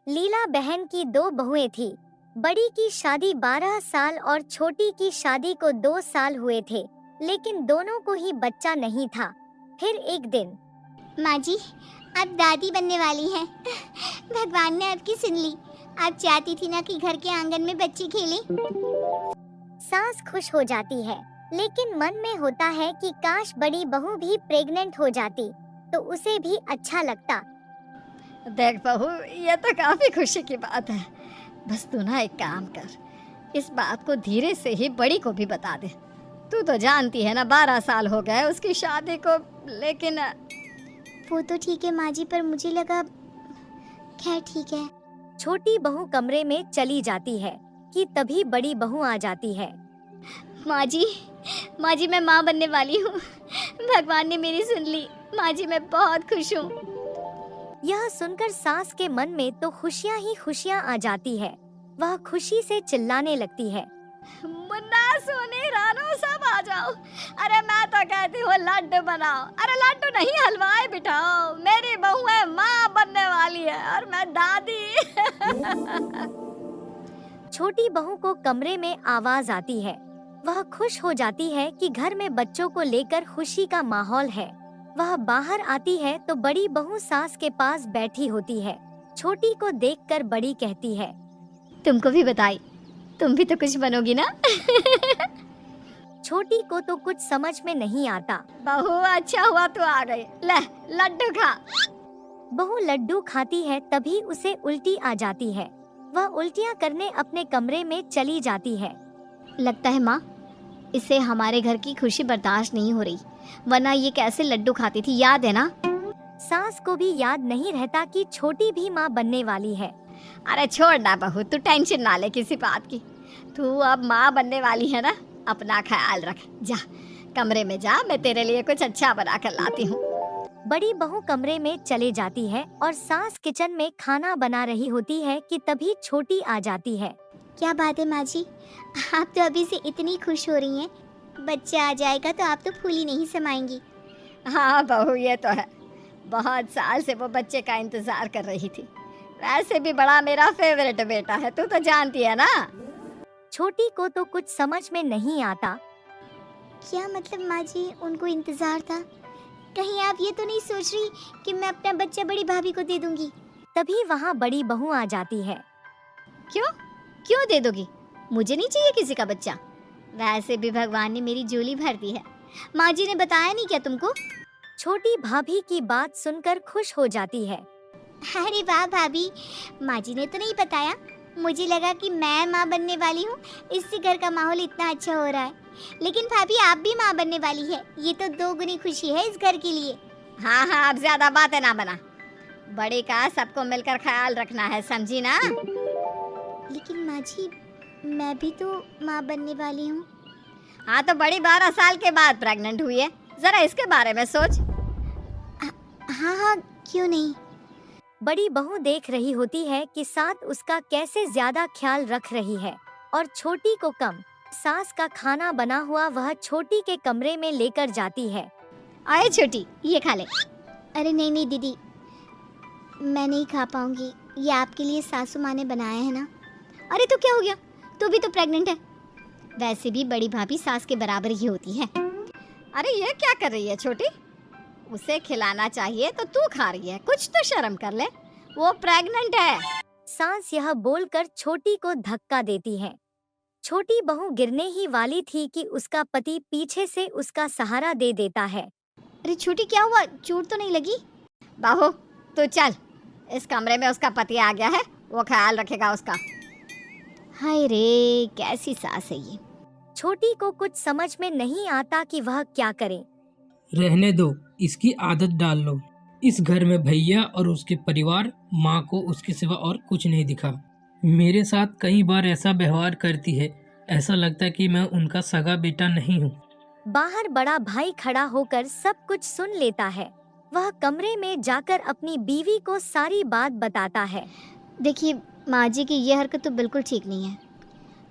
लीला बहन की दो बहुएं थी। बड़ी की शादी 12 साल और छोटी की शादी को 2 साल हुए थे, लेकिन दोनों को ही बच्चा नहीं था। फिर एक दिन, माँ जी, आप दादी बनने वाली हैं। भगवान ने आपकी सुन ली। आप चाहती थी ना कि घर के आंगन में बच्चे खेलें। सास खुश हो जाती है, लेकिन मन में होता है कि काश बड़ी बहू भी प्रेग्नेंट हो जाती तो उसे भी अच्छा लगता। देख बहू, ये तो काफी खुशी की बात है। बस तू ना एक काम कर, इस बात को धीरे से ही बड़ी को भी बता दे। तू तो जानती है ना 12 साल हो गए उसकी शादी को, लेकिन वो तो ठीक है माँ जी, पर मुझे लगा खैर ठीक है। छोटी बहू कमरे में चली जाती है कि तभी बड़ी बहू आ जाती है। माँ जी, मैं माँ बनने वाली हूँ। भगवान ने मेरी सुन ली। माँ जी, मैं बहुत खुश हूँ। यह सुनकर सास के मन में तो खुशियाँ ही खुशियाँ आ जाती है। वह खुशी से चिल्लाने लगती है, मुन्ना, सोनी, रानू, सब आ जाओ। अरे मैं तो कहती हूँ लड्डू बनाओ। अरे लड्डू नहीं, हलवाई बिठाओ। मेरी बहू है माँ बनने वाली है और मैं दादी। छोटी बहू को कमरे में आवाज आती है। वह खुश हो जाती है कि घर में बच्चों को लेकर खुशी का माहौल है। वह बाहर आती है तो बड़ी बहू सास के पास बैठी होती है। छोटी को देखकर बड़ी कहती है, तुमको भी बताई, तुम भी तो कुछ बनोगी ना। छोटी को तो कुछ समझ में नहीं आता। बहू, अच्छा हुआ तू आ गई। ले लड्डू खा। बहू लड्डू खाती है तभी उसे उल्टी आ जाती है। वह उल्टियाँ करने अपने कमरे में चली जाती है। लगता है माँ, इसे हमारे घर की खुशी बर्दाश्त नहीं हो रही, वरना ये कैसे लड्डू खाती थी, याद है ना। सास को भी याद नहीं रहता कि छोटी भी माँ बनने वाली है। अरे छोड़ ना बहू, तू टेंशन ना ले किसी बात की। तू अब माँ बनने वाली है ना, अपना ख्याल रख। जा कमरे में जा, मैं तेरे लिए कुछ अच्छा बना कर लाती हूँ। बड़ी बहू कमरे में चले जाती है और सास किचन में खाना बना रही होती है कि तभी छोटी आ जाती है। क्या बात है माँ जी, आप तो अभी से इतनी खुश हो रही हैं। बच्चा आ जाएगा तो आप तो फूली नहीं समाएंगी। हाँ बहू, ये तो है। बहुत साल से वो बच्चे का इंतजार कर रही थी। वैसे भी बड़ा मेरा फेवरेट बेटा है, तू तो जानती है ना। छोटी को तो कुछ समझ में नहीं आता। क्या मतलब माँ जी, उनको इंतजार था? कहीं आप ये तो नहीं सोच रही कि मैं अपना बच्चा बड़ी भाभी को दे दूंगी? तभी वहाँ बड़ी बहू आ जाती है। क्यों दे दोगी? मुझे नहीं चाहिए किसी का बच्चा। वैसे भी भगवान ने मेरी झोली भर दी है। माँ जी ने बताया नहीं क्या तुमको? छोटी भाभी की बात सुनकर खुश हो जाती है। अरे वाह भाभी, माँ जी ने तो नहीं बताया। मुझे लगा कि मैं माँ बनने वाली हूँ, इससे घर का माहौल इतना अच्छा हो रहा है। लेकिन भाभी, आप भी माँ बनने वाली है, ये तो दोगुनी खुशी है इस घर के लिए। हाँ हाँ, अब ज्यादा बातें ना बना। बड़ी का सबको मिलकर ख्याल रखना है, समझी ना। लेकिन माँ जी, मैं भी तो माँ बनने वाली हूँ। हाँ तो बड़ी 12 साल के बाद प्रेग्नेंट हुई है, जरा इसके बारे में सोच। हाँ, क्यों नहीं। बड़ी बहू देख रही होती है कि सास उसका कैसे ज्यादा ख्याल रख रही है और छोटी को कम। सास का खाना बना हुआ वह छोटी के कमरे में लेकर जाती है। आए छोटी, ये खा ले। अरे नहीं दीदी, मैं नहीं खा पाऊंगी। ये आपके लिए सासू माँ ने बनाया है ना। अरे तो क्या हो गया, तू भी तो प्रेग्नेंट है। वैसे भी बड़ी भाभी सास के बराबर ही होती है। अरे ये क्या कर रही है छोटी? उसे खिलाना चाहिए तो तू खा रही है, कुछ तो शर्म कर ले। वो प्रेग्नेंट है। सास यह बोलकर छोटी को धक्का देती है। छोटी बहू गिरने ही वाली थी कि उसका पति पीछे से उसका सहारा दे देता है। अरे छोटी, क्या हुआ? चोट तो नहीं लगी? बहू तू चल, इस कमरे में उसका पति आ गया है, वो ख्याल रखेगा उसका। हाय रे, कैसी सास है ये। छोटी को कुछ समझ में नहीं आता कि वह क्या करे। रहने दो, इसकी आदत डाल लो। इस घर में भैया और उसके परिवार माँ को उसके सिवा और कुछ नहीं दिखा। मेरे साथ कई बार ऐसा व्यवहार करती है, ऐसा लगता है कि मैं उनका सगा बेटा नहीं हूँ। बाहर बड़ा भाई खड़ा होकर सब कुछ सुन लेता है। वह कमरे में जाकर अपनी बीवी को सारी बात बताता है। देखिए माँ जी की ये हरकत तो बिल्कुल ठीक नहीं है,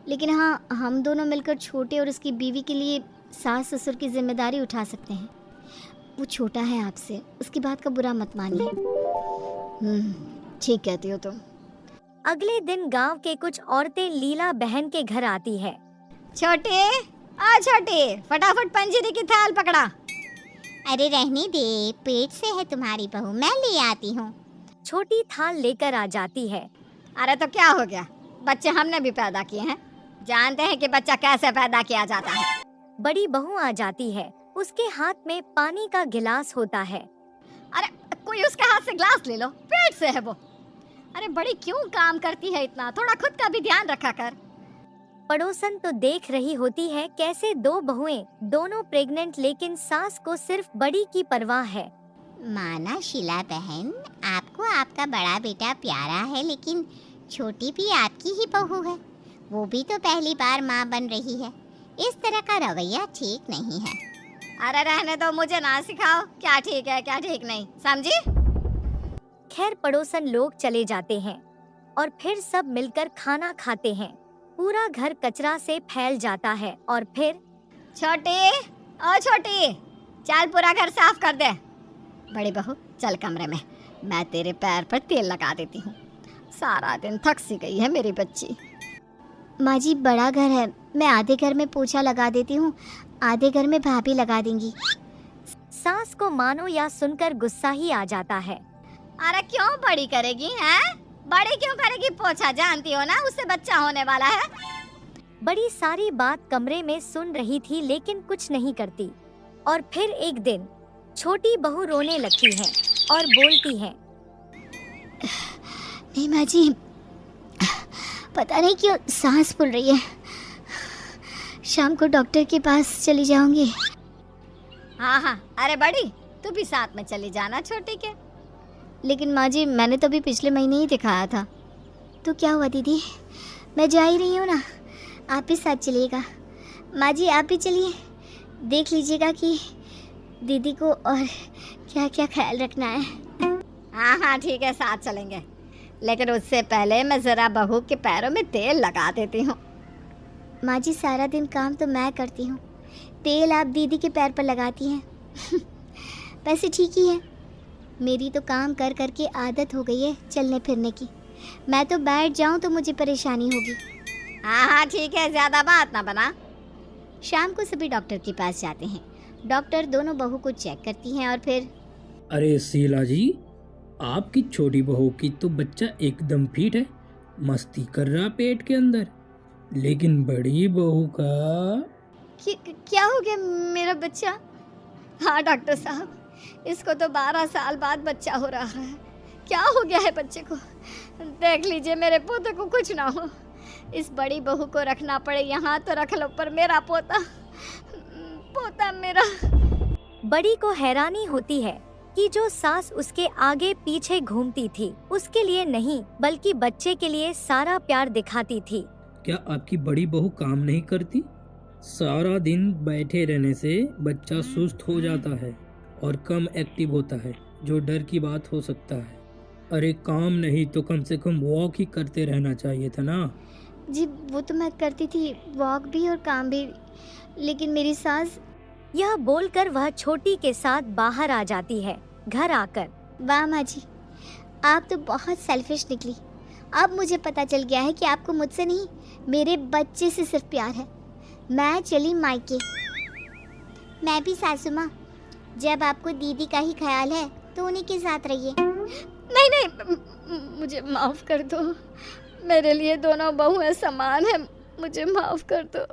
लेकिन हाँ, हम दोनों मिलकर छोटे और उसकी बीवी के लिए सास ससुर की जिम्मेदारी उठा सकते हैं। वो छोटा है आपसे, उसकी बात का बुरा मत मानिए। ठीक कहती हो तुम। अगले दिन गांव के कुछ औरतें लीला बहन के घर आती है। छोटे, आ छोटे, फटाफट पंजीरी की थाल पकड़ा। अरे रहने दे, पेट से है तुम्हारी बहू, मैं ले आती हूँ। छोटी थाल लेकर आ जाती है। अरे तो क्या हो गया, बच्चे हमने भी पैदा किए हैं, जानते हैं कि बच्चा कैसे पैदा किया जाता है। बड़ी बहू आ जाती है। उसके हाथ में पानी का गिलास होता है। अरे कोई उसके हाथ से ग्लास ले लो, पेट से है वो। अरे बड़ी क्यों काम करती है इतना, थोड़ा खुद का भी ध्यान रखा कर। पड़ोसन तो देख रही होती है कैसे दो बहुएं, दोनों प्रेग्नेंट, लेकिन सास को सिर्फ बड़ी की परवाह है। माना शीला बहन, आपको आपका बड़ा बेटा प्यारा है, लेकिन छोटी भी आपकी ही बहू है। वो भी तो पहली बार माँ बन रही है। इस तरह का रवैया ठीक नहीं है। अरे रहने दो, मुझे ना सिखाओ क्या ठीक है क्या ठीक नहीं, समझी? खैर पड़ोसन लोग चले जाते हैं और फिर सब मिलकर खाना खाते हैं। पूरा घर कचरा से फैल जाता है और फिर छोटी, ओ छोटी, चल पूरा घर साफ कर दे। बड़ी बहू चल कमरे में, मैं तेरे पैर पर तेल लगा देती हूँ। सारा दिन थक सी गई है मेरी बच्ची। माँ जी बड़ा घर है, मैं आधे घर में पोछा लगा देती हूँ, आधे घर में भाभी लगा देंगी। सास को मानो या सुनकर गुस्सा ही आ जाता है। अरे क्यों बड़ी करेगी हैं? बड़ी क्यों करेगी पोछा, जानती हो ना उससे बच्चा होने वाला है। बड़ी सारी बात कमरे में सुन रही थी लेकिन कुछ नहीं करती। और फिर एक दिन छोटी बहू रोने लगती है और बोलती है, नहीं माँ जी, पता नहीं क्यों सांस फूल रही है, शाम को डॉक्टर के पास चली जाऊंगी। हाँ हाँ, अरे बड़ी तू भी साथ में चली जाना छोटी के। लेकिन माँ जी मैंने तो भी पिछले महीने ही दिखाया था। तो क्या हुआ दीदी, मैं जा ही रही हूँ ना, आप भी साथ चलिएगा। माँ जी आप भी चलिए, देख लीजिएगा कि दीदी को और क्या क्या ख्याल रखना है। हाँ हाँ ठीक है, साथ चलेंगे, लेकिन उससे पहले मैं ज़रा बहू के पैरों में तेल लगा देती हूँ। माँ जी सारा दिन काम तो मैं करती हूँ, तेल आप दीदी के पैर पर लगाती हैं। वैसे ठीक ही है, मेरी तो काम कर कर के आदत हो गई है चलने फिरने की। मैं तो बैठ जाऊँ तो मुझे परेशानी होगी। हाँ हाँ ठीक है, ज़्यादा बात ना बना। शाम को सभी डॉक्टर के पास जाते हैं। डॉक्टर दोनों बहू को चेक करती हैं और फिर, अरे शीला जी, आपकी छोटी बहू की तो बच्चा एकदम फिट है, मस्ती कर रहा पेट के अंदर, लेकिन बड़ी बहू का क्या हो गया मेरा बच्चा? हाँ डॉक्टर साहब, इसको तो 12 साल बाद बच्चा हो रहा है। क्या हो गया है बच्चे को? देख लीजिए मेरे पोते को कुछ ना हो। इस बड़ी बहू को रखना पड़े यहाँ तो रख लो, पर मेरा पोता मेरा। बड़ी को हैरानी होती है कि जो सास उसके आगे पीछे घूमती थी उसके लिए नहीं बल्कि बच्चे के लिए सारा प्यार दिखाती थी। क्या आपकी बड़ी बहू काम नहीं करती? सारा दिन बैठे रहने से बच्चा सुस्त हो जाता है और कम एक्टिव होता है, जो डर की बात हो सकता है। अरे काम नहीं तो कम से कम वॉक ही करते रहना चाहिए था ना। जी वो तो मैं करती थी, वॉक भी और काम भी, लेकिन मेरी सास। यह बोलकर वह छोटी के साथ बाहर आ जाती है। घर आकर, वाह माँ जी, आप तो बहुत सेल्फिश निकली। अब मुझे पता चल गया है कि आपको मुझसे नहीं मेरे बच्चे से सिर्फ प्यार है। मैं चली मायके। मैं भी सासू माँ, जब आपको दीदी का ही ख्याल है तो उन्हीं के साथ रहिए। नहीं, मुझे माफ़ कर दो, मेरे लिए दोनों बहुएं समान हैं, मुझे माफ़ कर दो।